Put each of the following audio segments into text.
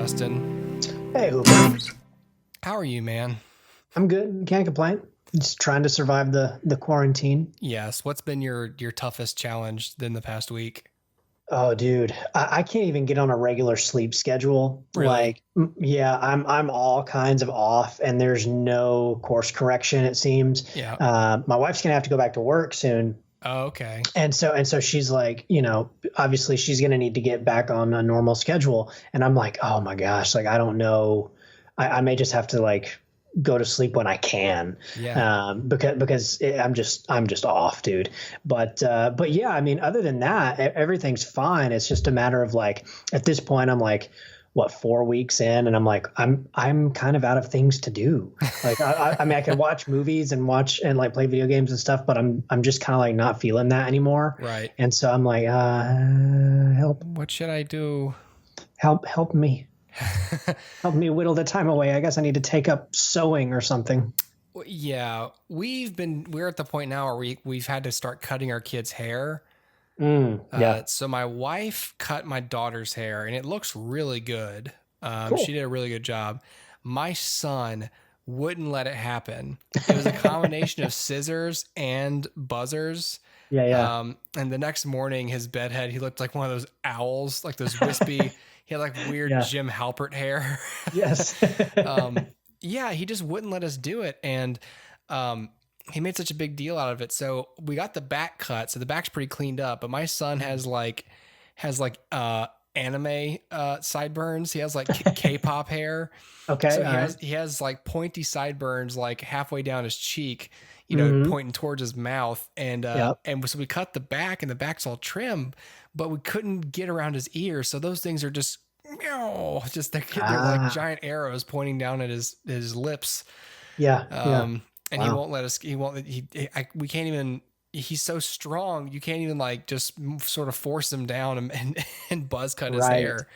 Justin. Hey, Hooper. How are you, man? I'm good. Can't complain. Just trying to survive the quarantine. Yes. What's been your toughest challenge in the past week? Oh, dude, I can't even get on a regular sleep schedule. Really? Yeah, I'm all kinds of off, and there's no course correction. It seems. Yeah. My wife's gonna have to go back to work soon, Oh, okay. and so she's like, obviously she's gonna need to get back on a normal schedule, and I'm like, oh my gosh, like I don't know, I may just have to like go to sleep when I can, Yeah. I'm just off, dude. But yeah, I mean, other than that, everything's fine. It's just a matter of like, at this point, I'm like, what, 4 weeks in, and I'm like, I'm kind of out of things to do. Like, I mean, I can watch movies and watch and like play video games and stuff, but I'm just kind of like not feeling that anymore. Right. And so I'm like, help, What should I do? help me. Help me whittle the time away. I guess I need to take up sewing or something. Yeah, we're at the point now where we've had to start cutting our kids' hair. Yeah. So my wife cut my daughter's hair, and it looks really good. Cool. She did a really good job. My son wouldn't let it happen. It was a combination of scissors and buzzers. Yeah. And the next morning, his bedhead, he looked like one of those owls, like those wispy. He had like weird Yeah. Jim Halpert hair. Yes. Yeah, he just wouldn't let us do it. And he made such a big deal out of it. So we got the back cut. So the back's pretty cleaned up. But my son has anime sideburns. He has like K-pop hair. Okay. So he has like pointy sideburns like halfway down his cheek, pointing towards his mouth. And so we cut the back, and the back's all trim, but we couldn't get around his ears. So those things are just they're like giant arrows pointing down at his lips. Yeah. And wow. He won't let us, we can't even, he's so strong. You can't even like just sort of force him down and buzz cut his hair.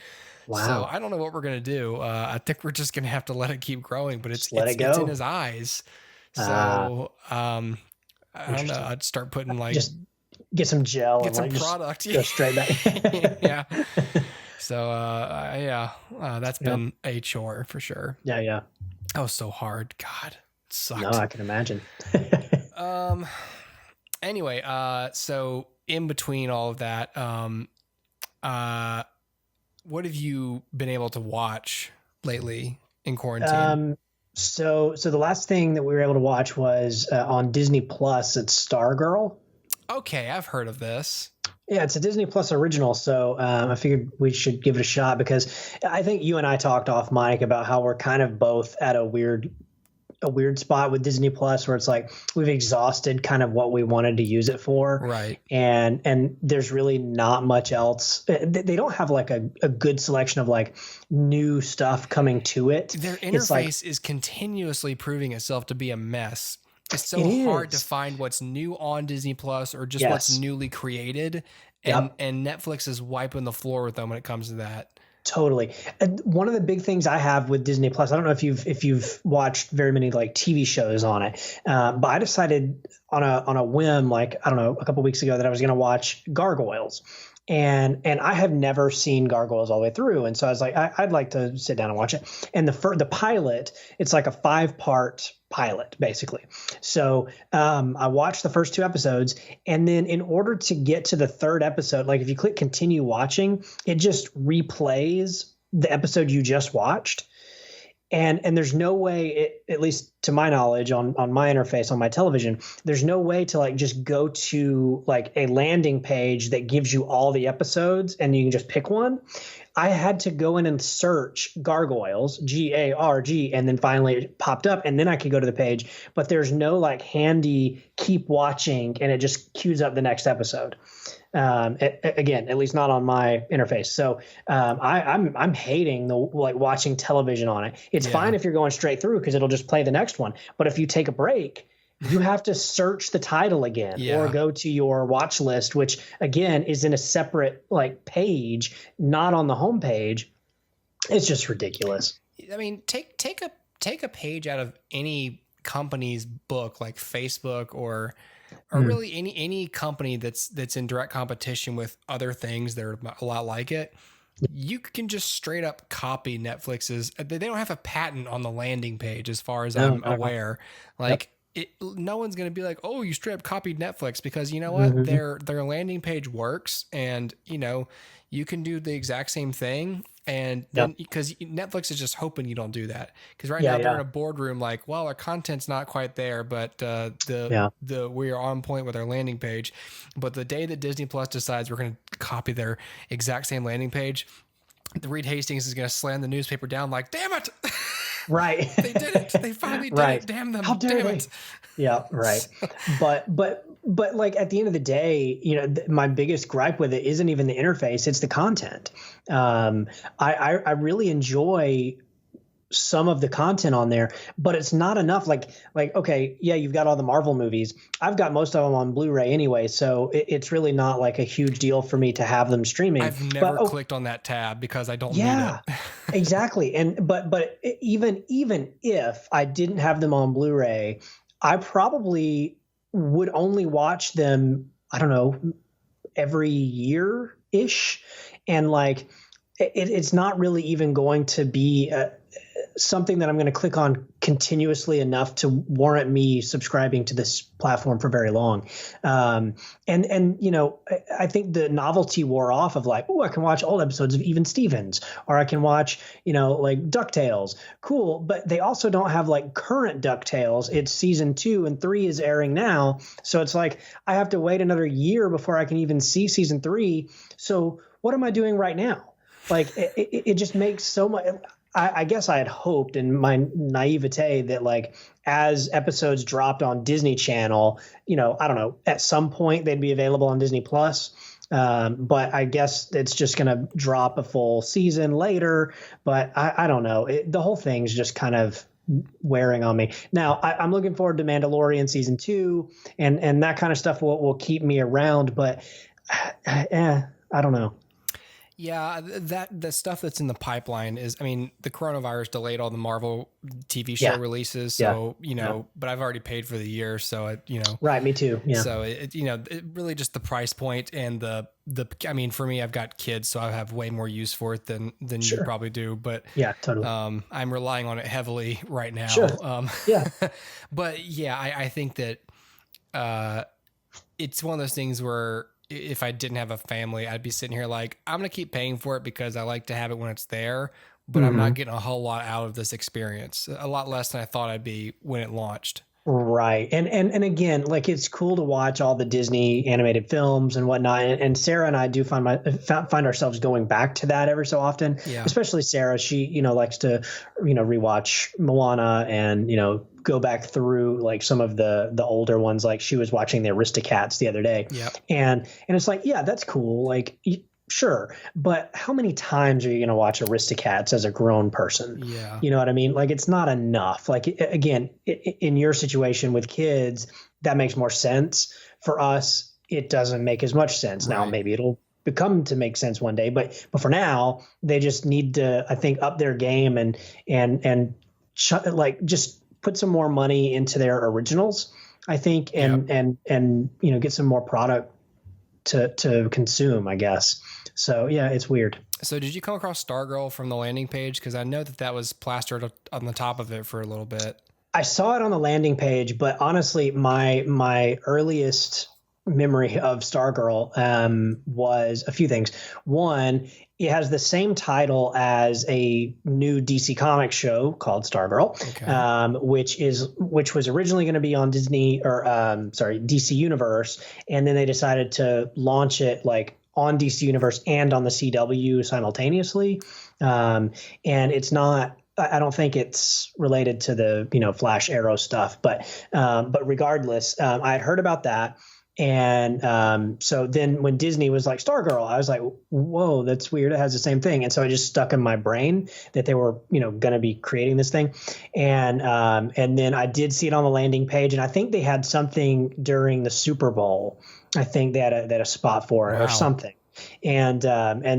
Wow. So I don't know what we're going to do. I think we're just going to have to let it keep growing, but it's in his eyes. So, I don't know. I'd start putting like, just get some gel, get and some product. Go straight back. Yeah. So, that's been a chore for sure. Yeah. That was so hard. God, it sucked. No, I can imagine. Anyway, so in between all of that, what have you been able to watch lately in quarantine? So the last thing that we were able to watch was on Disney Plus. It's Stargirl. Okay, I've heard of this. Yeah, it's a Disney Plus original, so I figured we should give it a shot, because I think you and I talked off mic about how we're kind of both at a weird spot with Disney Plus, where it's like we've exhausted kind of what we wanted to use it for. Right. And there's really not much else. They don't have like a good selection of like new stuff coming to it. Their interface is continuously proving itself to be a mess. It's so hard to find what's new on Disney Plus or just what's newly created. And Netflix is wiping the floor with them when it comes to that. Totally. One of the big things I have with Disney Plus, I don't know if you've watched very many like TV shows on it, but I decided on a whim, like, I don't know, a couple weeks ago, that I was going to watch Gargoyles. And I have never seen Gargoyles all the way through. And so I was like, I'd like to sit down and watch it. And the pilot, it's like a 5-part pilot, basically. So I watched the first 2 episodes. And then in order to get to the 3rd episode, like if you click continue watching, it just replays the episode you just watched. And there's no way, at least to my knowledge, on my interface on my television, there's no way to like just go to like a landing page that gives you all the episodes and you can just pick one. I had to go in and search Gargoyles, Garg, and then finally it popped up, and then I could go to the page. But there's no like handy keep watching, and it just queues up the next episode. Again, at least not on my interface. So I'm hating the like watching television on it. It's fine if you're going straight through because it'll just play the next one. But if you take a break, you have to search the title again or go to your watch list, which again is in a separate like page, not on the home page. It's just ridiculous. I mean, take a page out of any company's book, like Facebook or really any company that's in direct competition with other things that are a lot like it. you can just straight up copy Netflix's. They don't have a patent on the landing page, as far as No, I'm not at all. aware. Like, no one's going to be like, oh, you straight up copied Netflix, because you know what? Mm-hmm. Their landing page works, and you can do the exact same thing. And then, Yep. because Netflix is just hoping you don't do that, because right Yeah, now they're in yeah, a boardroom like, well, our content's not quite there, but yeah. we are on point with our landing page. But the day that Disney Plus decides we're going to copy their exact same landing page, the Reed Hastings is going to slam the newspaper down like, damn it. Right. They did it. They finally did Right. it. Damn them. How dare Damn they? it. Yeah, right. But like at the end of the day, my biggest gripe with it isn't even the interface; it's the content. I really enjoy some of the content on there, but it's not enough. Like okay, yeah, you've got all the Marvel movies. I've got most of them on Blu-ray anyway, so it's really not like a huge deal for me to have them streaming. I've never clicked on that tab because I don't need it. Exactly. And but even if I didn't have them on Blu-ray, I probably would only watch them, I don't know, every year ish. And like, it's not really even going to be something that I'm going to click on continuously enough to warrant me subscribing to this platform for very long. And I think the novelty wore off of like, oh, I can watch old episodes of Even Stevens, or I can watch, like DuckTales. Cool. But they also don't have like current DuckTales. It's season 2 and 3 is airing now. So it's like, I have to wait another year before I can even see season 3. So what am I doing right now? Like it just makes so much. I guess I had hoped in my naivete that like as episodes dropped on Disney Channel, I don't know, at some point they'd be available on Disney Plus. But I guess it's just going to drop a full season later. But I don't know. The whole thing's just kind of wearing on me. Now, I'm looking forward to Mandalorian season 2 and that kind of stuff will keep me around. But I don't know. Yeah, the stuff that's in the pipeline is, I mean, the coronavirus delayed all the Marvel TV show releases. So, but I've already paid for the year. So, Right. Me too. Yeah. So it really just the price point and I mean, for me, I've got kids, so I have way more use for it than Sure. you probably do. But yeah, totally. I'm relying on it heavily right now. Sure. Yeah. But yeah, I think that it's one of those things where if I didn't have a family, I'd be sitting here like, I'm going to keep paying for it because I like to have it when it's there, but I'm not getting a whole lot out of this experience. A lot less than I thought I'd be when it launched. Right. And again, like it's cool to watch all the Disney animated films and whatnot. And Sarah and I do find ourselves going back to that every so often, especially Sarah. She, likes to, rewatch Moana and, go back through like some of the older ones. Like she was watching the Aristocats the other day. Yeah. And it's like, yeah, that's cool. Like, sure. But how many times are you going to watch Aristocats as a grown person? Yeah. You know what I mean? Like it's not enough. Like again, in your situation with kids, that makes more sense. For us, it doesn't make as much sense. Right. Now, maybe it'll become to make sense one day, but for now they just need to, I think, up their game and like just put some more money into their originals, I think, and get some more product to consume, I guess. So yeah, it's weird. So did you come across Stargirl from the landing page? Because I know that was plastered on the top of it for a little bit. I saw it on the landing page, but honestly, my earliest memory of Stargirl was a few things. One, it has the same title as a new DC Comics show called Stargirl, which was originally going to be on Disney DC Universe, and then they decided to launch it like on DC Universe and on the CW simultaneously. And it's not. I don't think it's related to the Flash Arrow stuff, but regardless, I had heard about that. And so then when Disney was like Stargirl, I was like, whoa, that's weird. It has the same thing. And so it just stuck in my brain that they were, going to be creating this thing. And then I did see it on the landing page. And I think they had something during the Super Bowl. I think they had a spot for it or something. And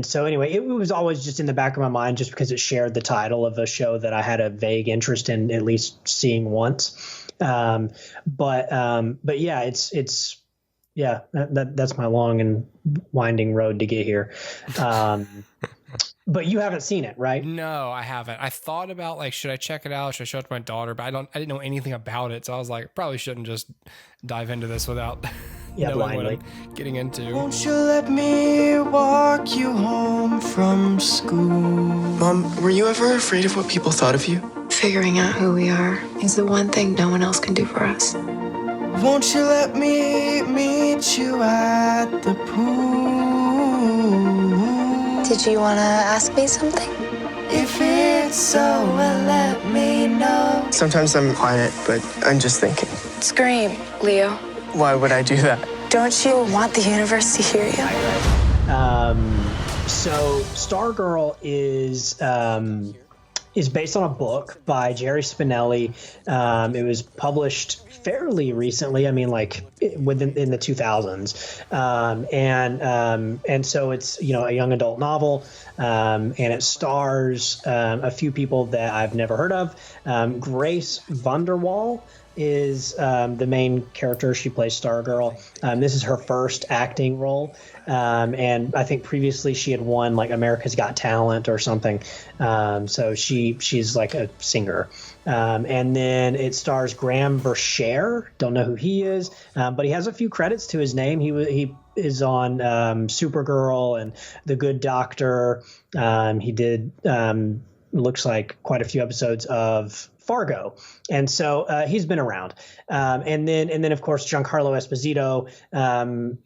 so anyway, it was always just in the back of my mind just because it shared the title of a show that I had a vague interest in at least seeing once. But yeah, it's that's my long and winding road to get here. But you haven't seen it, right? No, I haven't. I thought about like, should I check it out? Should I show it to my daughter? But I didn't know anything about it. So I was like, probably shouldn't just dive into this without knowing blindly. what I'm getting into. Won't you let me walk you home from school? Mom, were you ever afraid of what people thought of you? Figuring out who we are is the one thing no one else can do for us. Won't you let me meet you at the pool? Did you want to ask me something? If it's so, well, let me know. Sometimes I'm quiet, but I'm just thinking. Scream, Leo. Why would I do that? Don't you want the universe to hear you? So Stargirl is based on a book by Jerry Spinelli. It was published fairly recently. I mean, like in the 2000s. And so it's, a young adult novel. And it stars a few people that I've never heard of. Grace Vanderwall is the main character. She plays Stargirl. This is her first acting role. And I think previously she had won like America's Got Talent or something. So she's like a singer. And then it stars Graham Vershare. Don't know who he is, but he has a few credits to his name. He is on Supergirl and The Good Doctor. He did looks like quite a few episodes of Fargo, and so he's been around. And then of course Giancarlo Esposito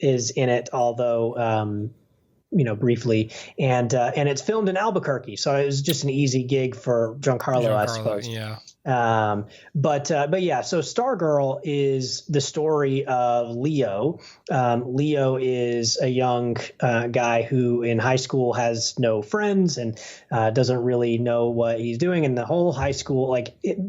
is in it, although briefly, and it's filmed in Albuquerque, so it was just an easy gig for Giancarlo, I suppose. Yeah. But yeah, so Stargirl is the story of Leo. Leo is a young guy who in high school has no friends and doesn't really know what he's doing. And the whole high school,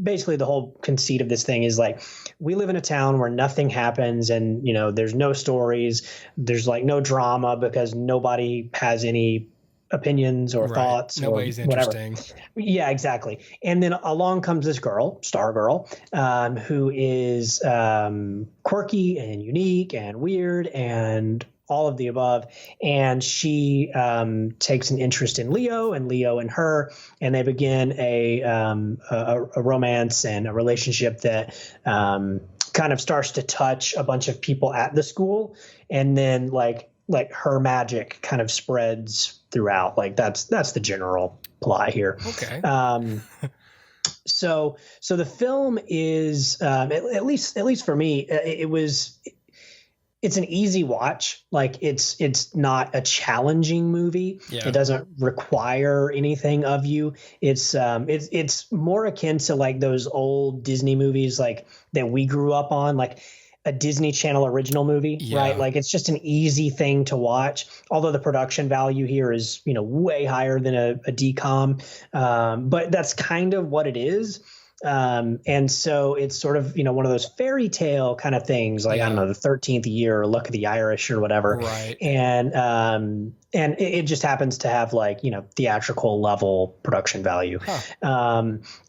basically the whole conceit of this thing is like, we live in a town where nothing happens and, there's no stories. There's like no drama because nobody has any opinions or thoughts. Nobody's or whatever. interesting. Yeah, exactly. And then along comes this girl, Stargirl, who is quirky and unique and weird and all of the above. And she takes an interest in Leo and Leo in her, and they begin a romance and a relationship that kind of starts to touch a bunch of people at the school. And then like her magic kind of spreads throughout. Like that's the general plot here. Okay. So the film is at least for me, it's an easy watch. Like it's not a challenging movie. Yeah. It doesn't require anything of you. It's more akin to like those old Disney movies like that we grew up on, like a Disney Channel original movie, right? Like it's just an easy thing to watch. Although the production value here is, way higher than a DCOM. But that's kind of what it is. And so it's sort of, one of those fairy tale kind of things, like, I don't know, the 13th year or Luck of the Irish or whatever. Right. And it just happens to have like, theatrical level production value. Huh.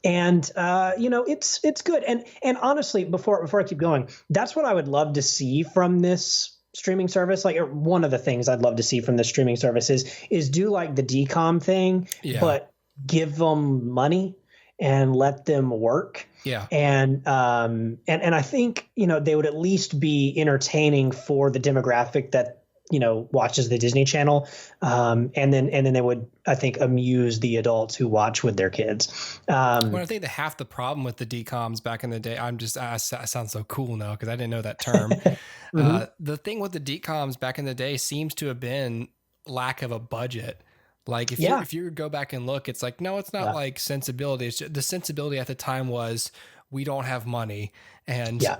It's good. And honestly, before I keep going, that's what I would love to see from this streaming service. Like one of the things I'd love to see from the streaming service is do like the DCOM thing, but give them money and let them work. Yeah. And I think, they would at least be entertaining for the demographic that, watches the Disney Channel. And then they would, I think, amuse the adults who watch with their kids. Well, I think that half the problem with the DCOMs back in the day, I sound so cool now because I didn't know that term. Mm-hmm. The thing with the DCOMs back in the day seems to have been lack of a budget. Like if you go back and look, it's like, no, it's not like sensibility. It's just, the sensibility at the time was we don't have money and kids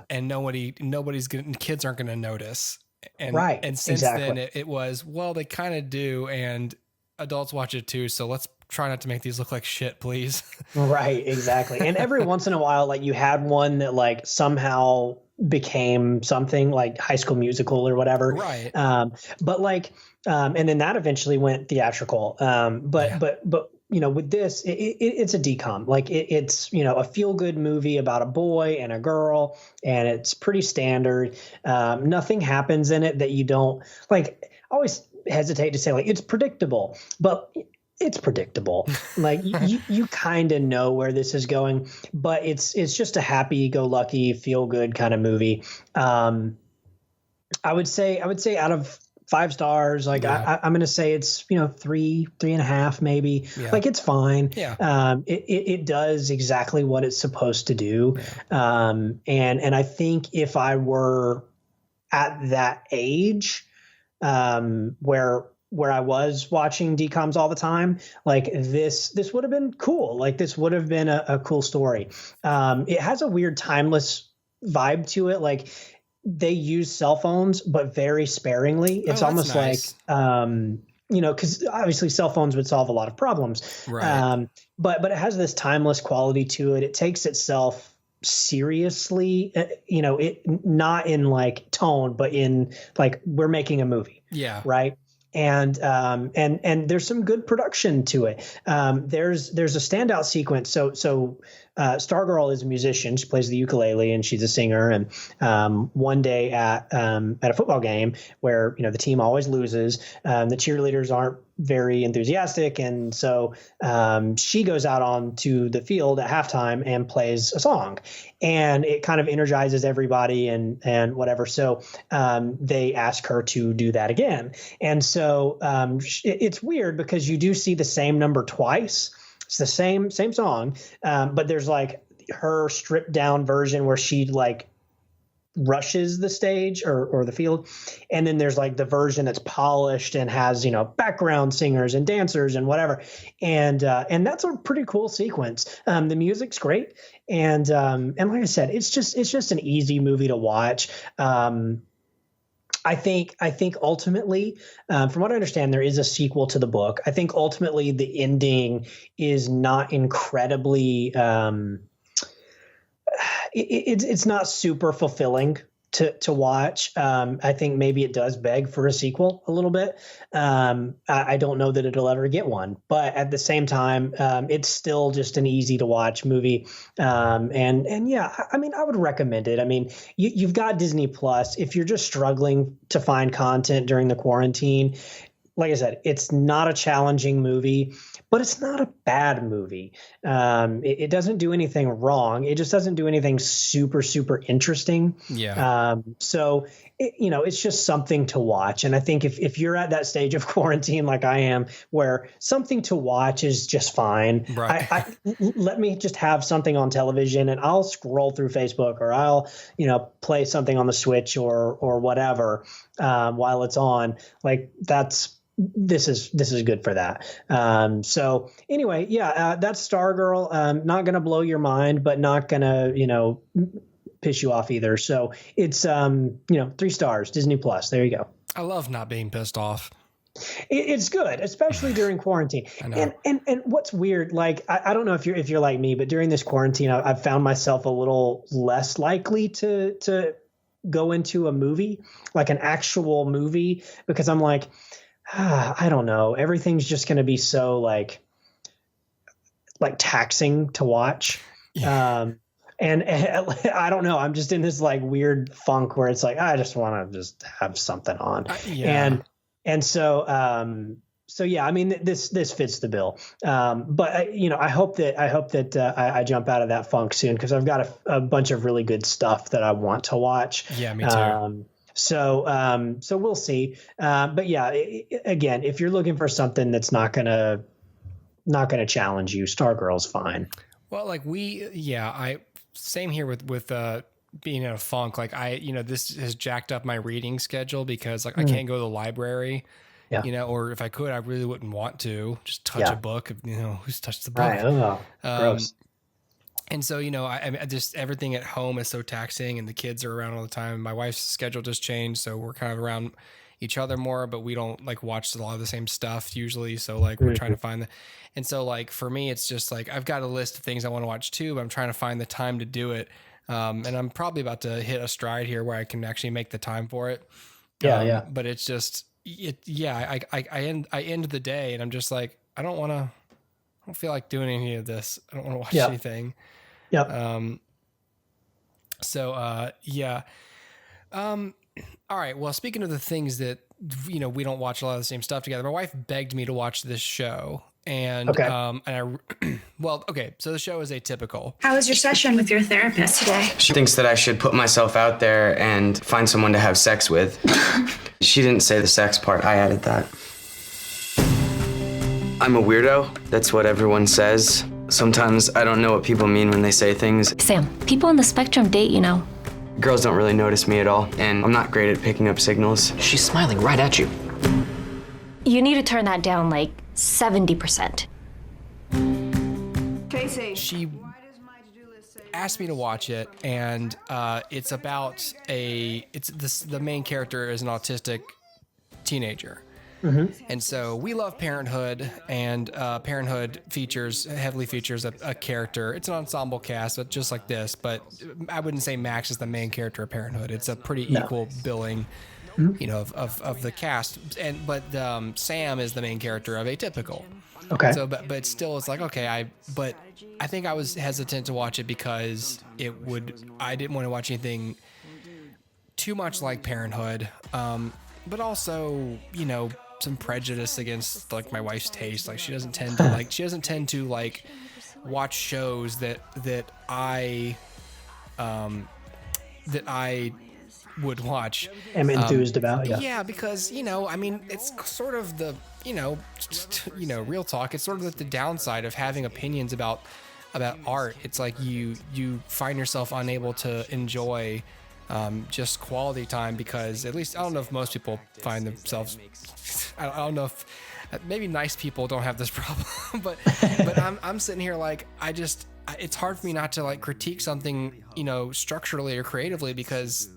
aren't going to notice. And, right. And since then it was, well, they kind of do. And adults watch it too. So let's try not to make these look like shit, please. Right. Exactly. And every once in a while, like you had one that like somehow became something like High School Musical or whatever. Right. But like, and then that eventually went theatrical. But with this, it's a DCOM. Like it's, a feel good movie about a boy and a girl, and it's pretty standard. Nothing happens in it that you don't like. I always hesitate to say like it's predictable, but it's predictable. Like you kind of know where this is going, but it's just a happy-go-lucky, feel-good kind of movie. I would say out of 5 stars, like I'm going to say it's, 3.5 maybe. Yeah. Like it's fine. Yeah. It does exactly what it's supposed to do. Yeah. And I think if I were at that age, where I was watching DComs all the time, like this would have been cool. Like this would have been a cool story. It has a weird timeless vibe to it. Like they use cell phones, but very sparingly. It's almost nice. Like, because obviously cell phones would solve a lot of problems. Right. But it has this timeless quality to it. It takes itself seriously, it not in like tone, but in like we're making a movie. Yeah. Right. And there's some good production to it. There's a standout sequence. So Stargirl is a musician. She plays the ukulele and she's a singer. And one day at a football game where the team always loses, the cheerleaders aren't very enthusiastic, and so she goes out onto the field at halftime and plays a song, and it kind of energizes everybody and whatever. So they ask her to do that again, and so it's weird because you do see the same number twice. It's the same song, but there's like her stripped down version where she like rushes the stage or the field, and then there's like the version that's polished and has background singers and dancers and whatever, and that's a pretty cool sequence. The music's great, and like I said, it's just an easy movie to watch. I think ultimately, from what I understand, there is a sequel to the book. I think ultimately the ending is not incredibly it's not super fulfilling to watch. I think maybe it does beg for a sequel a little bit. I don't know that it'll ever get one, but at the same time, it's still just an easy to watch movie. And yeah, I mean, I would recommend it. I mean, you've got Disney Plus. If you're just struggling to find content during the quarantine, like I said, it's not a challenging movie, but it's not a bad movie. It doesn't do anything wrong. It just doesn't do anything super, super interesting. Yeah. So, it's just something to watch. And I think if you're at that stage of quarantine like I am, where something to watch is just fine, right. Let me just have something on television and I'll scroll through Facebook, or I'll, play something on the Switch or whatever while it's on. Like this is good for that. So anyway, yeah, that's Stargirl. Not going to blow your mind, but not going to, piss you off either. So it's, 3 stars, Disney Plus. There you go. I love not being pissed off. It's good, especially during quarantine. And what's weird, like, I don't know if you're like me, but during this quarantine, I've found myself a little less likely to go into a movie, like an actual movie, because I'm like, I don't know. Everything's just going to be so like taxing to watch. Yeah. And I don't know. I'm just in this like weird funk where it's like, I just want to just have something on. Yeah. And so yeah, I mean, this fits the bill. But I hope that I jump out of that funk soon, because I've got a bunch of really good stuff that I want to watch. Yeah, me too. So we'll see. But yeah, again, if you're looking for something that's not gonna challenge you, Stargirl's fine. Well, like same here with being in a funk. Like this has jacked up my reading schedule because like I can't go to the library. Yeah. Or if I could, I really wouldn't want to just touch a book. Who's touched the book? Right. Oh, gross. And so, I just everything at home is so taxing, and the kids are around all the time. My wife's schedule just changed, so we're kind of around each other more, but we don't like watch a lot of the same stuff usually. So like we're trying to find and so like for me, it's just like I've got a list of things I want to watch too, but I'm trying to find the time to do it. And I'm probably about to hit a stride here where I can actually make the time for it. Yeah. But it's just I end the day and I'm just like, I don't feel like doing any of this. I don't want to watch anything. Yeah. All right. Well, speaking of the things that, we don't watch a lot of the same stuff together, my wife begged me to watch this show. And okay. So the show is Atypical. How was your session with your therapist today? She thinks that I should put myself out there and find someone to have sex with. She didn't say the sex part, I added that. I'm a weirdo, that's what everyone says. Sometimes I don't know what people mean when they say things. Sam, people on the spectrum date, you know. Girls don't really notice me at all, and I'm not great at picking up signals. She's smiling right at you. You need to turn that down like 70%. Tracy. She asked me to watch it, and it's about the main character is an autistic teenager. Mm-hmm. And so we love Parenthood, and Parenthood heavily features a character. It's an ensemble cast, but just like this. But I wouldn't say Max is the main character of Parenthood. It's a pretty equal billing, of the cast. But Sam is the main character of Atypical. Okay. So, but still, it's like okay. I think I was hesitant to watch it because I didn't want to watch anything too much like Parenthood. But also, some prejudice against like my wife's taste. Like she doesn't tend to watch shows that I would watch. I'm enthused about. Yeah, because it's sort of the real talk. It's sort of the downside of having opinions about art. It's like you find yourself unable to enjoy just quality time because at least I don't know if most people find themselves. I don't know if maybe nice people don't have this problem, but I'm sitting here like it's hard for me not to like critique something structurally or creatively because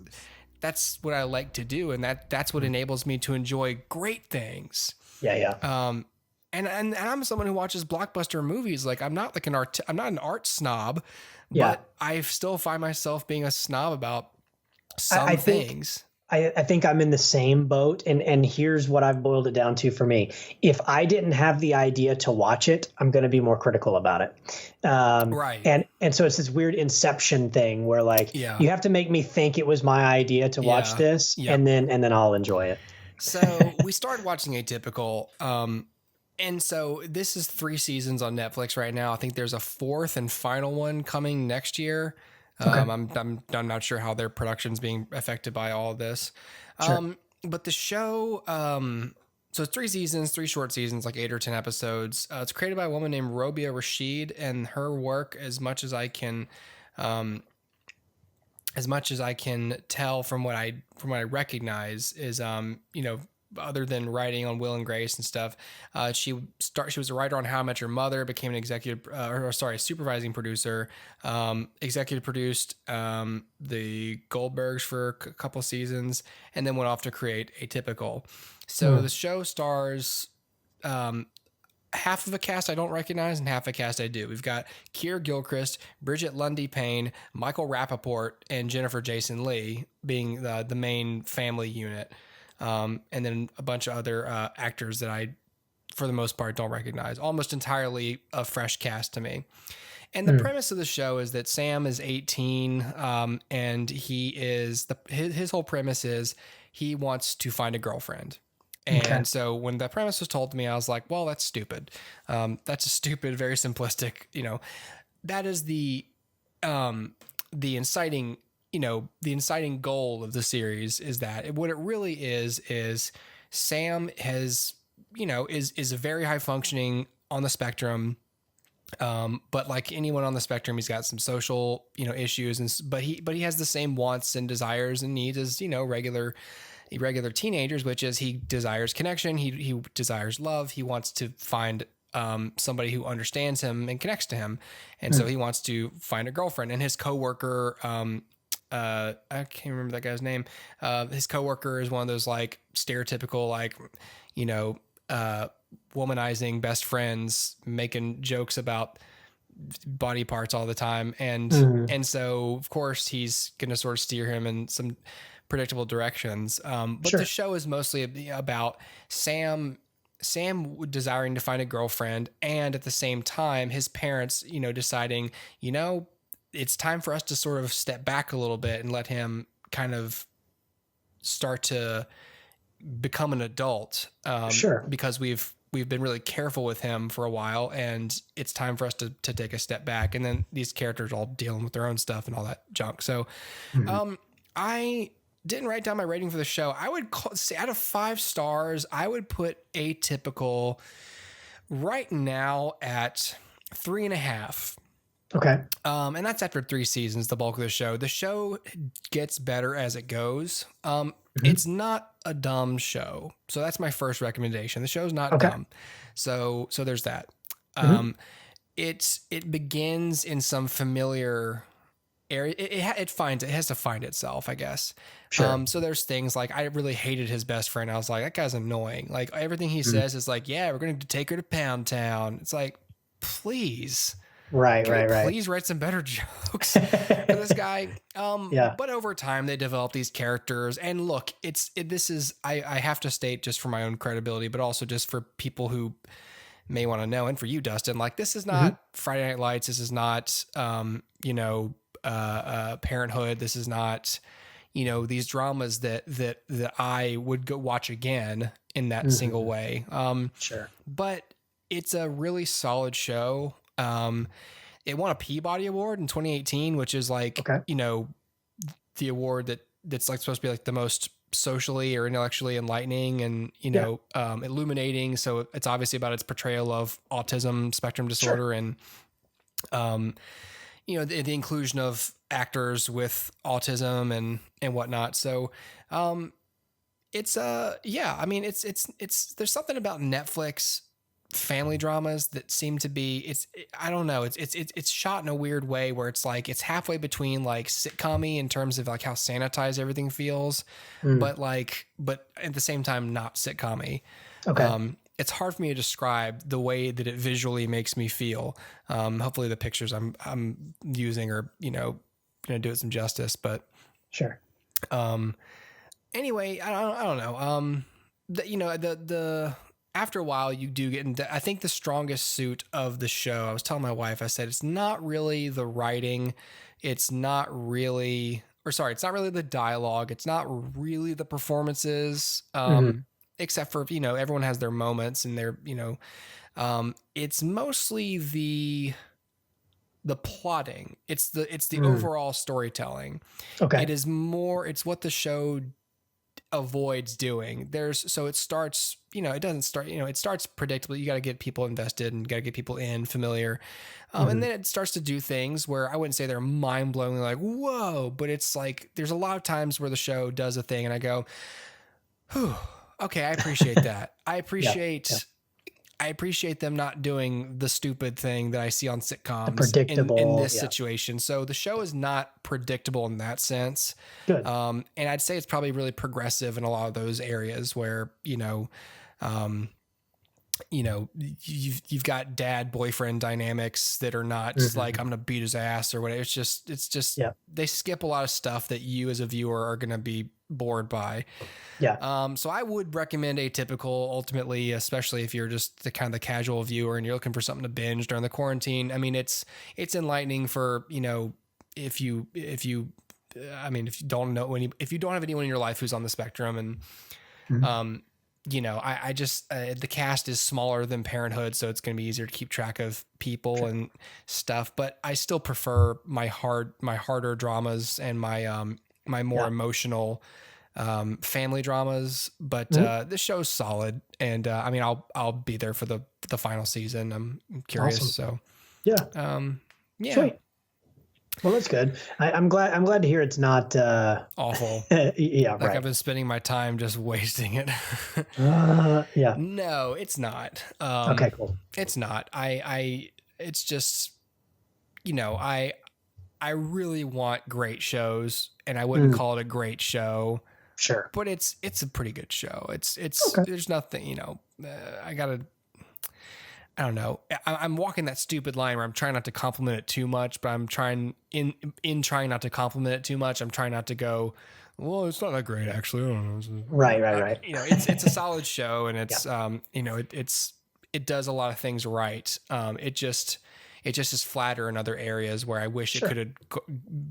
that's what I like to do, and that's what enables me to enjoy great things. Yeah. And I'm someone who watches blockbuster movies. Like I'm not an art snob, Yeah. but I still find myself being a snob about some things. I think I'm in the same boat, and here's what I've boiled it down to for me. If I didn't have the idea to watch it, I'm going to be more critical about it. Right. And so it's this weird inception thing where you have to make me think it was my idea to watch this, and then I'll enjoy it. So we started watching Atypical, and so this is 3 seasons on Netflix right now. I think there's a 4th and final one coming next year. Okay. I'm not sure how their production's being affected by all of this. Sure. But the show, so it's 3 seasons, 3 short seasons, like 8 or 10 episodes. It's created by a woman named Robia Rashid, and her work, as much as I can tell from what I recognize, is other than writing on Will and Grace and stuff, she was a writer on How I Met Your Mother, became an supervising producer, executive produced the Goldbergs for a couple seasons, and then went off to create Atypical. So the show stars half of a cast I don't recognize and half a cast I do. We've got Keir Gilchrist, Bridget Lundy Payne, Michael Rappaport, and Jennifer Jason Leigh being the main family unit. And then a bunch of other actors that I, for the most part, don't recognize. Almost entirely a fresh cast to me. And the premise of the show is that Sam is 18, and his whole premise is he wants to find a girlfriend. And so when the premise was told to me, I was like, well, that's stupid. That's a stupid, very simplistic, that is the inciting goal of the series is that what it really is Sam has, is a very high functioning on the spectrum. But like anyone on the spectrum, he's got some social, issues, but he has the same wants and desires and needs as, regular teenagers, which is he desires connection. He desires love. He wants to find somebody who understands him and connects to him. And so he wants to find a girlfriend, and his coworker, I can't remember that guy's name. His coworker is one of those like stereotypical, womanizing best friends, making jokes about body parts all the time. And so of course he's going to sort of steer him in some predictable directions. But the show is mostly about Sam desiring to find a girlfriend, and at the same time, his parents, deciding, it's time for us to sort of step back a little bit and let him kind of start to become an adult. Because we've we've been really careful with him for a while, and it's time for us to take a step back. And then these characters are all dealing with their own stuff and all that junk. So, I didn't write down my rating for the show. I would say out of 5 stars, I would put Atypical right now at 3.5. Okay. And that's after 3 seasons, the bulk of the show. The show gets better as it goes. It's not a dumb show. So that's my first recommendation. The show's not dumb. So there's that. It begins in some familiar area. It has to find itself, I guess. Sure. So there's things like, I really hated his best friend. I was like, that guy's annoying. Like, everything he says is like, yeah, we're going to take her to Pound Town. It's like, please. Right. Please write some better jokes for this guy. But over time they develop these characters, and look, I have to state, just for my own credibility, but also just for people who may want to know, and for you, Dustin, like, this is not Friday Night Lights. This is not, Parenthood. This is not, these dramas that I would go watch again in that single way. Sure. But it's a really solid show. It won a Peabody Award in 2018, which is like, the award that's like supposed to be like the most socially or intellectually enlightening and, illuminating. So it's obviously about its portrayal of autism spectrum disorder and, the inclusion of actors with autism and whatnot. So, it's there's something about Netflix family dramas that seem to be, I don't know. It's shot in a weird way where it's like, it's halfway between like sitcom-y in terms of like how sanitized everything feels, but at the same time, not sitcom-y. Okay. It's hard for me to describe the way that it visually makes me feel. Hopefully the pictures I'm using are, going to do it some justice, but sure. Anyway, I don't know. The after a while you do get into, I think the strongest suit of the show, I was telling my wife, I said, it's not really the writing. It's not really the dialogue. It's not really the performances. Except for, everyone has their moments and their, it's mostly the plotting. It's the overall storytelling. Okay. It's what the show avoids doing. It starts, it starts predictably. You got to get people invested and got to get people familiar. And then it starts to do things where I wouldn't say they're mind blowingly like, whoa, but it's like, there's a lot of times where the show does a thing and I go, whew, okay, I appreciate that. I appreciate them not doing the stupid thing that I see on sitcoms in this situation. So the show is not predictable in that sense. Good. And I'd say it's probably really progressive in a lot of those areas where, you've got dad boyfriend dynamics that are not just like, I'm going to beat his ass or whatever. It's just, they skip a lot of stuff that you as a viewer are going to be bored by. Yeah. So I would recommend Atypical ultimately, especially if you're just the kind of the casual viewer and you're looking for something to binge during the quarantine. I mean, it's enlightening for, if you don't have anyone in your life who's on the spectrum and, I just, the cast is smaller than Parenthood, so it's going to be easier to keep track of people and stuff, but I still prefer my harder dramas and my more emotional, family dramas, but this show's solid, and I'll be there for the final season. I'm curious. Awesome. So Sweet. Well, that's good. I'm glad to hear it's not awful. Right. I've been spending my time just wasting it. No, it's not. Okay, cool. It's not. It's just, I really want great shows, and I wouldn't call it a great show. Sure. But it's a pretty good show. It's okay. There's nothing, I don't know. I'm walking that stupid line where I'm trying not to compliment it too much, but I'm trying trying not to compliment it too much. I'm trying not to go, well, it's not that great actually. I don't know. Right. It's a solid show, and it's, it does a lot of things right. It just is flatter in other areas where I wish it could have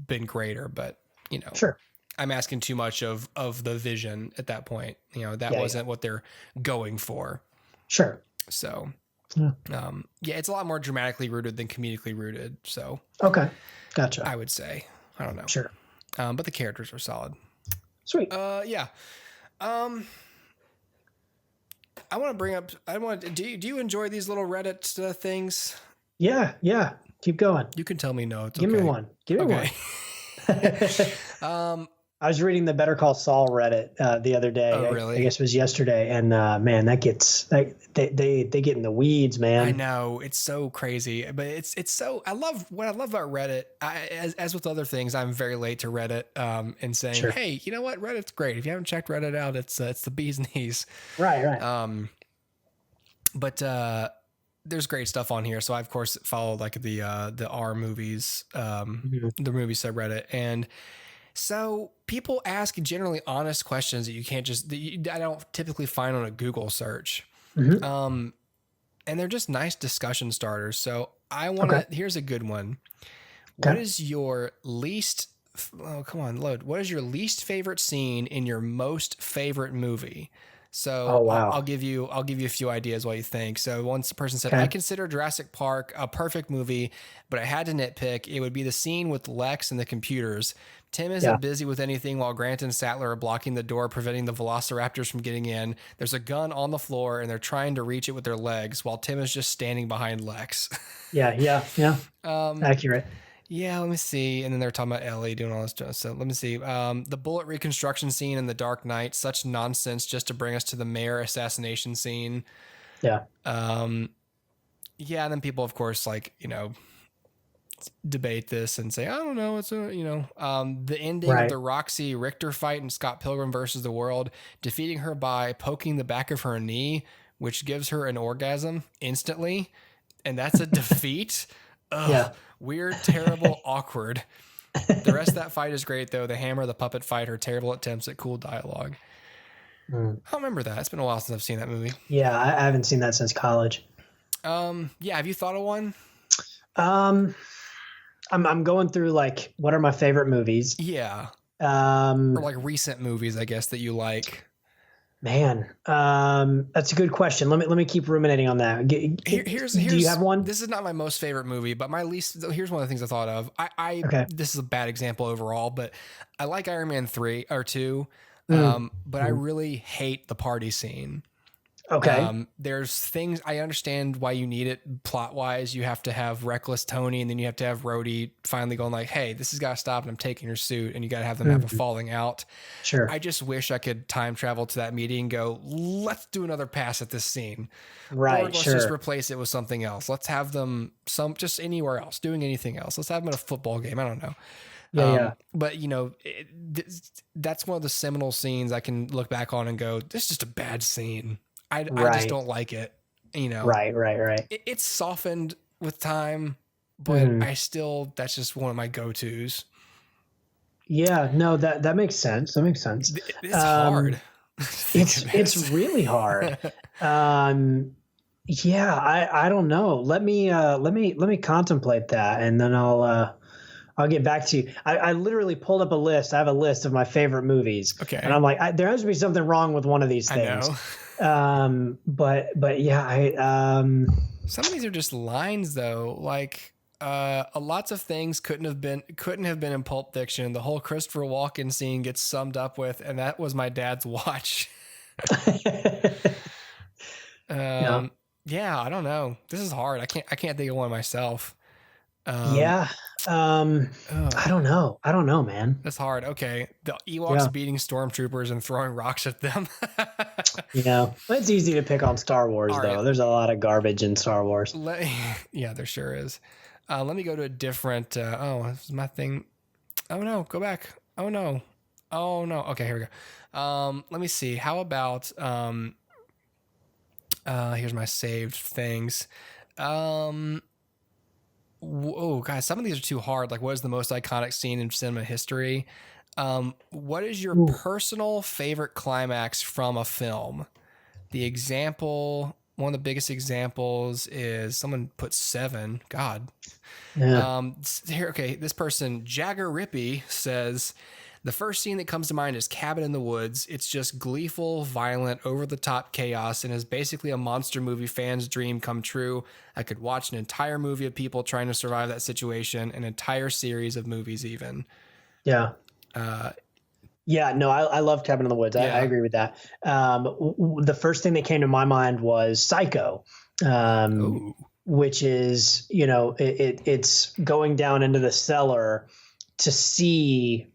been greater, but sure. I'm asking too much of the vision at that point. That wasn't what they're going for. Sure. So, Yeah. it's a lot more dramatically rooted than comedically rooted. So, Okay. Gotcha. I would say, I don't know. Sure. But the characters are solid. Sweet. Yeah. I want to bring up, do you enjoy these little Reddit things? Yeah. Keep going. You can tell me no. It's Give okay. me one. Give me one. I was reading the Better Call Saul Reddit the other day. Oh, really? I guess it was yesterday. And man, that gets they get in the weeds, man. I know, it's so crazy, but it's so what I love about Reddit. As with other things, I'm very late to Reddit and saying, Sure. hey, you know what? Reddit's great. If you haven't checked Reddit out, it's the bee's knees. Right. But there's great stuff on here. So I of course follow like the R movies, the movie subreddit, and so people ask generally honest questions that you can't just I don't typically find on a Google search. And they're just nice discussion starters. So I want to, here's a good one. Okay. What is your least, come on, load. What is your least favorite scene in your most favorite movie? So I'll give you a few ideas what you think. So once the person said, I consider Jurassic Park a perfect movie, but I had to nitpick. It would be the scene with Lex and the computers. Tim isn't busy with anything while Grant and Sattler are blocking the door, preventing the velociraptors from getting in. There's a gun on the floor and they're trying to reach it with their legs while Tim is just standing behind Lex. Yeah. Accurate. Yeah, let me see. And then they're talking about Ellie doing all this stuff. So let me see. The bullet reconstruction scene in The Dark Knight, such nonsense just to bring us to the mayor assassination scene. Yeah. And then people, of course, like, debate this and say, I don't know. It's the ending of the Roxy Richter fight in Scott Pilgrim versus the World, defeating her by poking the back of her knee, which gives her an orgasm instantly. And that's a defeat. Ugh, yeah. Weird, terrible, awkward. The rest of that fight is great, though. The hammer, the puppet fight, her terrible attempts at cool dialogue. I don't remember that. It's been a while since I've seen that movie. Yeah, I haven't seen that since college. Have you thought of one? I'm going through like what are my favorite movies? Yeah. Or like recent movies, I guess, that you like. Man, that's a good question. Let me keep ruminating on that. Here's do you have one? This is not my most favorite movie, but my least. Here's one of the things I thought of. This is a bad example overall, but I like Iron Man 3 or 2, but I really hate the party scene. Okay. There's things I understand why you need it plot wise. You have to have reckless Tony, and then you have to have Rhodey finally going like, "Hey, this has got to stop," and I'm taking your suit, and you got to have them have a falling out. Sure. I just wish I could time travel to that meeting and go, let's do another pass at this scene. Right. Or let's just replace it with something else. Let's have them just anywhere else, doing anything else. Let's have them at a football game. I don't know. Yeah. But that's one of the seminal scenes I can look back on and go, this is just a bad scene. I just don't like it, Right. It's softened with time, but that's just one of my go-tos. Yeah, no, that makes sense. It's hard. It's really hard. I don't know. Let me contemplate that, and then I'll get back to you. I literally pulled up a list. I have a list of my favorite movies. Okay. And I'm like, there has to be something wrong with one of these things. I know. But yeah, some of these are just lines though. Like, lots of things couldn't have been in Pulp Fiction. The whole Christopher Walken scene gets summed up with, and that was my dad's watch. Yeah, I don't know. This is hard. I can't think of one myself. I don't know, man. That's hard. Okay. The Ewoks beating stormtroopers and throwing rocks at them. It's easy to pick on Star Wars, though. Right. There's a lot of garbage in Star Wars. Yeah, there sure is. Let me go to a different. This is my thing. Oh, no. Go back. Oh, no. Okay, here we go. Let me see. How about. Here's my saved things. Oh, guys, some of these are too hard. Like, what is the most iconic scene in cinema history? What is your personal favorite climax from a film? One of the biggest examples is someone put 7. God. Yeah. Here, okay, this person, Jagger Rippy, says, The first scene that comes to mind is Cabin in the Woods. It's just gleeful, violent, over-the-top chaos, and is basically a monster movie fan's dream come true. I could watch an entire movie of people trying to survive that situation, an entire series of movies even. Yeah. No, I love Cabin in the Woods. I agree with that. The first thing that came to my mind was Psycho, which is, it's going down into the cellar to see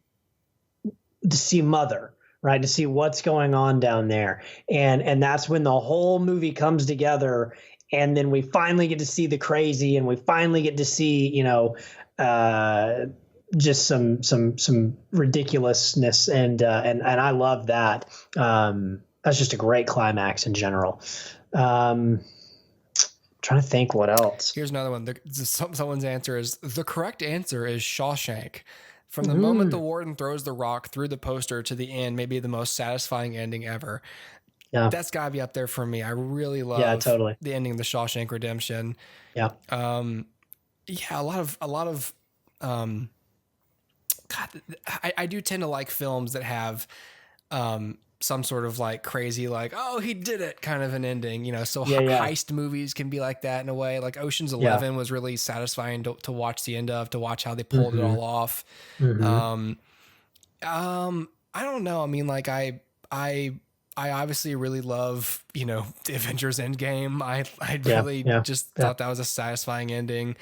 Mother, right? To see what's going on down there. And that's when the whole movie comes together. And then we finally get to see the crazy, and we finally get to see, just some ridiculousness. And I love that. That's just a great climax in general. Trying to think what else. Here's another one. Someone's answer is, the correct answer is Shawshank. From the moment the warden throws the rock through the poster to the end, maybe the most satisfying ending ever. Yeah. That's gotta be up there for me. I really love the ending of the Shawshank Redemption. Yeah. A lot of God, I do tend to like films that have some sort of like crazy, like, oh, he did it kind of an ending, heist movies can be like that in a way. Like Ocean's 11 was really satisfying to watch the end of, to watch how they pulled it all off. I don't know. I mean, like I obviously really love, the Avengers Endgame. I really just thought that was a satisfying ending.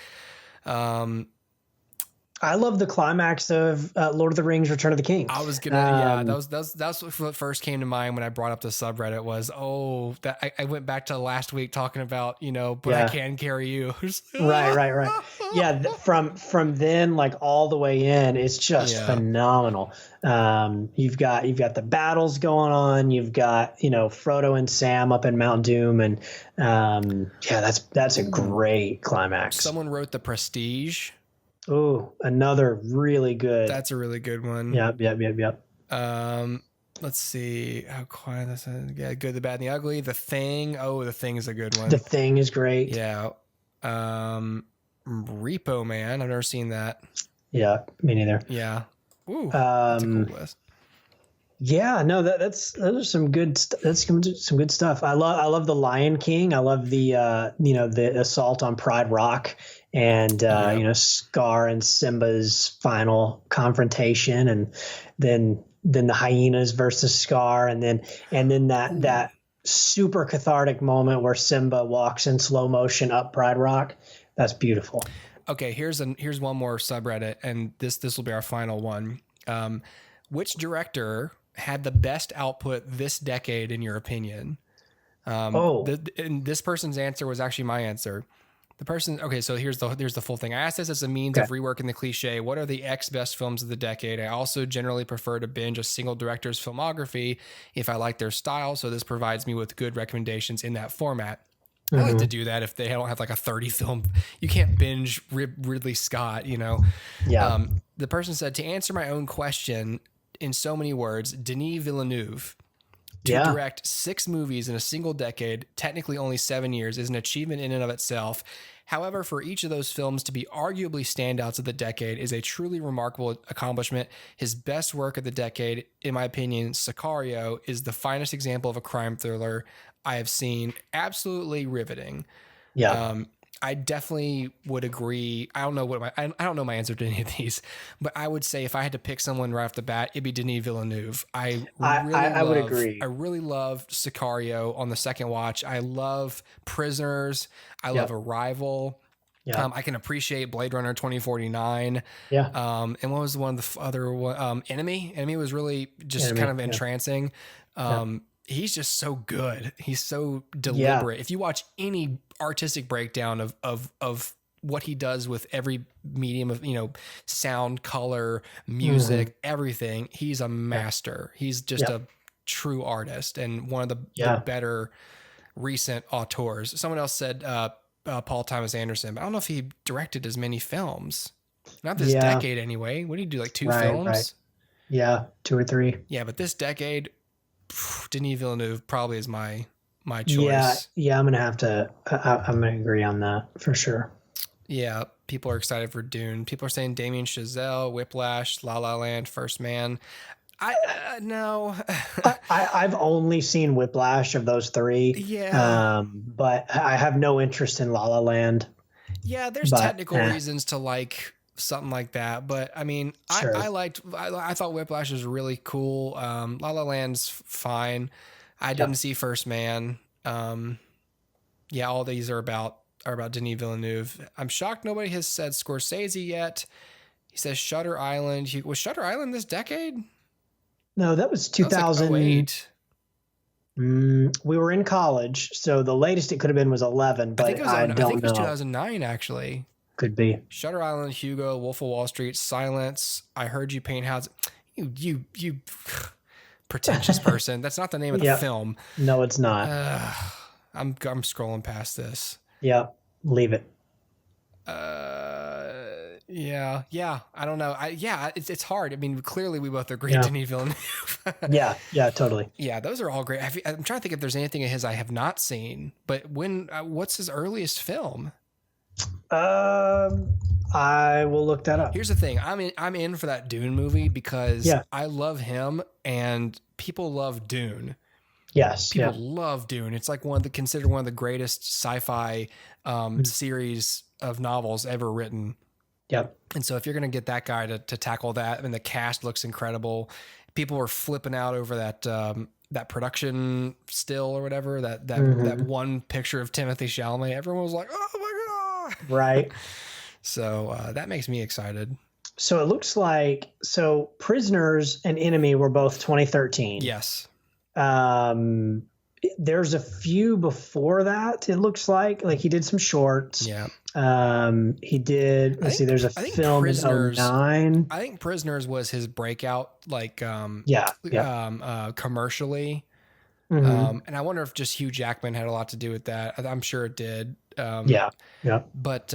I love the climax of Lord of the Rings: Return of the King. I was gonna, that's what first came to mind when I brought up the subreddit was, I went back to last week talking about, but I can carry you. Right. Yeah, from then, like all the way in, it's just phenomenal. You've got the battles going on. You've got Frodo and Sam up in Mount Doom, and that's a great climax. Someone wrote The Prestige. Oh, another really good. That's a really good one. Yep. Let's see how quiet this is. Yeah, Good, the Bad, and the Ugly. The Thing. Oh, The Thing is a good one. The Thing is great. Yeah. Repo Man. I've never seen that. Yeah, me neither. Yeah. Ooh, that's a cool list. Yeah, no, those are some good. That's some good stuff. I love The Lion King. I love the the assault on Pride Rock, and Scar and Simba's final confrontation, and then the hyenas versus Scar, and then that super cathartic moment where Simba walks in slow motion up Pride Rock. That's beautiful. Okay, here's one more subreddit, and this will be our final one. Which director had the best output this decade, in your opinion? And this person's answer was actually my answer. So here's the full thing. I asked this as a means of reworking the cliche. What are the X best films of the decade? I also generally prefer to binge a single director's filmography if I like their style. So this provides me with good recommendations in that format. I like to do that if they don't have like a 30 film. You can't binge Ridley Scott, Yeah. The person said, to answer my own question in so many words, Denis Villeneuve. To direct 6 movies in a single decade, technically only 7 years, is an achievement in and of itself. However, for each of those films to be arguably standouts of the decade is a truly remarkable accomplishment. His best work of the decade, in my opinion, Sicario, is the finest example of a crime thriller I have seen. Absolutely riveting. Yeah. I definitely would agree. I don't know my answer to any of these, but I would say if I had to pick someone right off the bat, it'd be Denis Villeneuve. I would agree. I really love Sicario on the second watch. I love Prisoners. I love Arrival. Yeah. I can appreciate Blade Runner 2049. Yeah. And what was one of the other one? Enemy. Enemy was really just kind of entrancing. He's just so good. He's so deliberate. If you watch any artistic breakdown of what he does with every medium of, sound, color, music, everything, he's a master. He's just a true artist and one of the better recent auteurs. Someone else said Paul Thomas Anderson, but I don't know if he directed as many films. Not this decade anyway. What did he do? Like 2 films? Right. Yeah, 2 or 3. Yeah, but this decade, Denis Villeneuve probably is my choice. Yeah, I'm gonna have to. I'm gonna agree on that for sure. Yeah, people are excited for Dune. People are saying Damien Chazelle, Whiplash, La La Land, First Man. No. I've only seen Whiplash of those three. Yeah. But I have no interest in La La Land. Yeah, there's technical reasons to like something like that, but I mean, sure. I thought Whiplash was really cool. La La Land's fine. I didn't see First Man. Yeah, all these are about Denis Villeneuve. I'm shocked nobody has said Scorsese yet. He says Shutter Island. Was Shutter Island this decade? No, that was 2008. We were in college, so the latest it could have been was 11, but I think it was 2009 actually. Could be. Shutter Island, Hugo, Wolf of Wall Street, Silence, I Heard You Paint Houses. You pretentious person. That's not the name of the film. No, it's not. I'm scrolling past this. Yeah, leave it. Yeah. I don't know. It's hard. I mean, clearly we both agree. Denis Villeneuve. yeah, totally. Yeah, those are all great. I'm trying to think if there's anything of his I have not seen. But what's his earliest film? I will look that up. Here's the thing. I'm in for that Dune movie because I love him and people love Dune. Yes. People love Dune. It's like considered one of the greatest sci-fi series of novels ever written. Yep. And so if you're going to get that guy to tackle that, I mean, the cast looks incredible. People were flipping out over that production still or whatever, that one picture of Timothée Chalamet. Everyone was like, oh my God. Right. So that makes me excited. So it looks like, Prisoners and Enemy were both 2013. Yes. There's a few before that. It looks like he did some shorts. Yeah. He did. There's a film in 2009. I think Prisoners was his breakout, commercially. And I wonder if just Hugh Jackman had a lot to do with that. I'm sure it did. But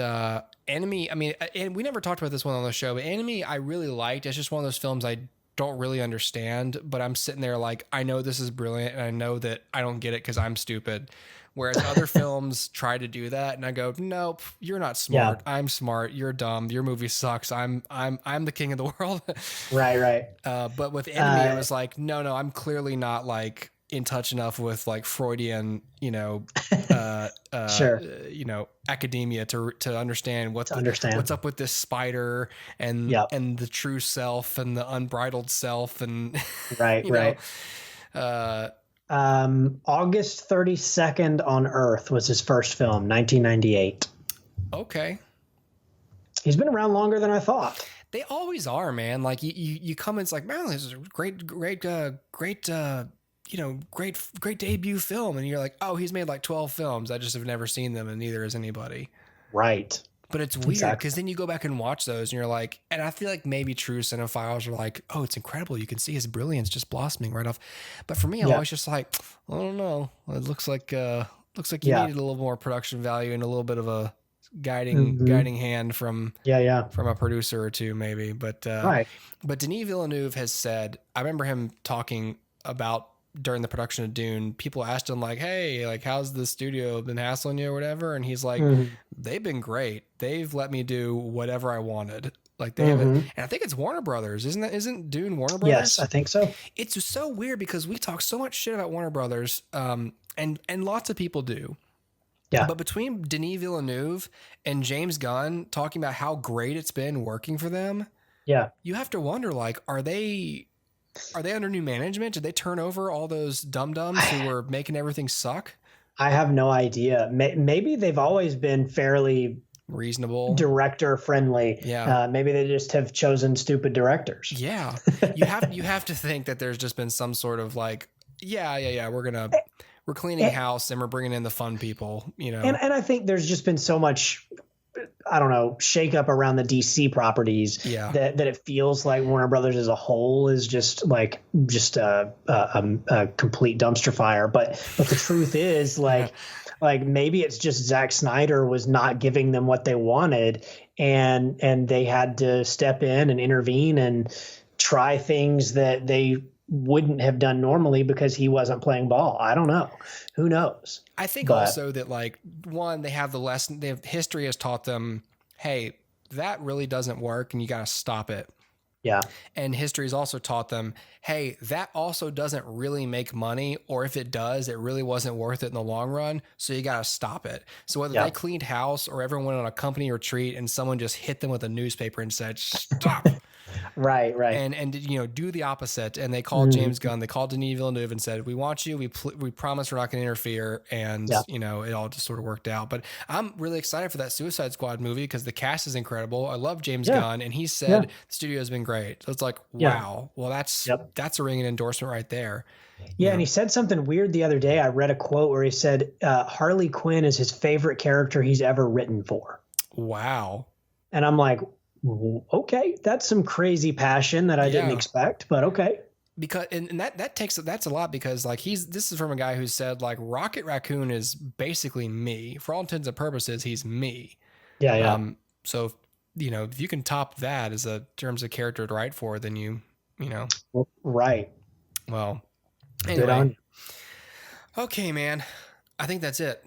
Enemy, I mean, and we never talked about this one on the show, but Enemy I really liked. It's just one of those films I don't really understand, but I'm sitting there like, I know this is brilliant and I know that I don't get it because I'm stupid. Whereas other films try to do that and I go, nope, you're not smart. Yeah. I'm smart. You're dumb. Your movie sucks. I'm the king of the world. Right. But with Enemy, it was like, no, I'm clearly not like in touch enough with like Freudian, sure. Academia to understand what's up with this spider and the true self and the unbridled self and right. August 32nd on Earth was his first film, 1998. Okay. He's been around longer than I thought. They always are, man. Like you come, it's like, man, this is a great debut film. And you're like, oh, he's made like 12 films. I just have never seen them and neither has anybody. Right. But it's weird because then you go back and watch those and you're like, and I feel like maybe true cinephiles are like, oh, it's incredible. You can see his brilliance just blossoming right off. But for me, I'm always just like, I don't know. It looks like you needed a little more production value and a little bit of a guiding hand from a producer or two maybe. But but Denis Villeneuve has said, I remember him talking about during the production of Dune, people asked him like, hey, like, how's the studio been hassling you or whatever? And he's like, they've been great. They've let me do whatever I wanted. Like they haven't, and I think it's Warner Brothers. Isn't Dune Warner Brothers? Yes, I think so. It's so weird because we talk so much shit about Warner Brothers. And lots of people do. Yeah. But between Denis Villeneuve and James Gunn talking about how great it's been working for them. Yeah. You have to wonder, like, are they under new management? Did they turn over all those dum-dums who were making everything suck? I have no idea. Maybe they've always been fairly reasonable, director friendly. Yeah. Maybe they just have chosen stupid directors. Yeah. You have to think that there's just been some sort of like, we're cleaning house and we're bringing in the fun people, And I think there's just been so much, I don't know, shake up around the DC properties that it feels like Warner Brothers as a whole is just a complete dumpster fire. But the truth is like maybe it's just Zack Snyder was not giving them what they wanted and they had to step in and intervene and try things that they wouldn't have done normally because he wasn't playing ball. I don't know. Who knows? I think also that like one, they have the lesson, history has taught them, hey, that really doesn't work and you got to stop it. Yeah. And history's also taught them, hey, that also doesn't really make money, or if it does, it really wasn't worth it in the long run. So you got to stop it. So whether they cleaned house or everyone went on a company retreat and someone just hit them with a newspaper and said, stop. Right. And do the opposite. And they called James Gunn, they called Denis Villeneuve and said, we want you, we promise we're not going to interfere. And, it all just sort of worked out. But I'm really excited for that Suicide Squad movie because the cast is incredible. I love James Gunn. And he said the studio has been great. So it's like, wow. Well, that's a ringing endorsement right there. Yeah. And he said something weird the other day. I read a quote where he said Harley Quinn is his favorite character he's ever written for. Wow. And I'm like, okay, that's some crazy passion that I didn't expect, but okay. Because and that's a lot because like this is from a guy who said like Rocket Raccoon is basically me. For all intents and purposes, he's me. Yeah. So if you can top that as a terms of character to write for, then you know. Right. Well, anyway. Okay, man. I think that's it.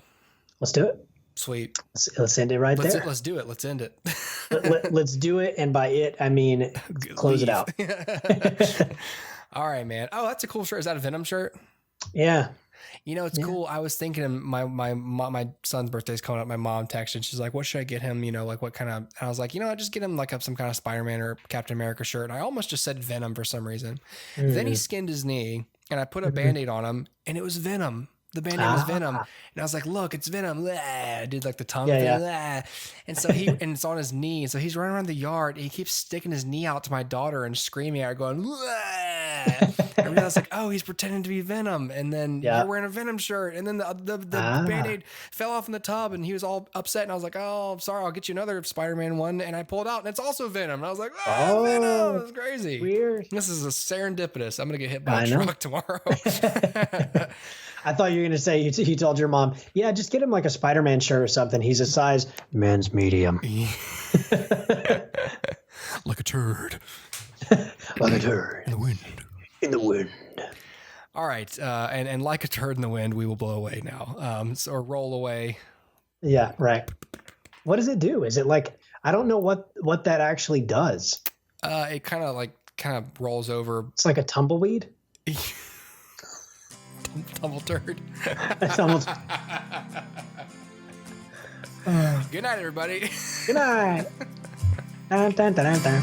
Let's do it. Sweet. Let's end it there. Let's do it. Let's end it. Let's do it. And by it, I mean, close it out. All right, man. Oh, that's a cool shirt. Is that a Venom shirt? Yeah. It's cool. I was thinking my son's birthday's coming up. My mom texted. She's like, what should I get him? Like what kind of, and I was like, just get him like some kind of Spider-Man or Captain America shirt. And I almost just said Venom for some reason. Then he skinned his knee and I put a Band-Aid on him and it was Venom. The Band-Aid was Venom. And I was like, look, it's Venom. I did like the tongue thing. And so and it's on his knee. So he's running around the yard and he keeps sticking his knee out to my daughter and screaming at her going, I realized like, oh, he's pretending to be Venom. And then you're wearing a Venom shirt. And then the Band-Aid fell off in the tub and he was all upset. And I was like, oh, I'm sorry. I'll get you another Spider-Man one. And I pulled out and it's also Venom. And I was like, Venom. It's crazy. Weird. This is a serendipitous. I'm going to get hit by a truck tomorrow. I thought you were going to say you told your mom, yeah, just get him like a Spider-Man shirt or something. He's a size men's medium. Like a turd. Like a turd. In the wind. In the wind. All right. And like a turd in the wind, we will blow away now. Or roll away. Yeah, right. What does it do? Is it like, I don't know what that actually does. It kind of rolls over. It's like a tumbleweed. Tumble turd. Good night, everybody. Good night. Dun, dun, dun, dun, dun.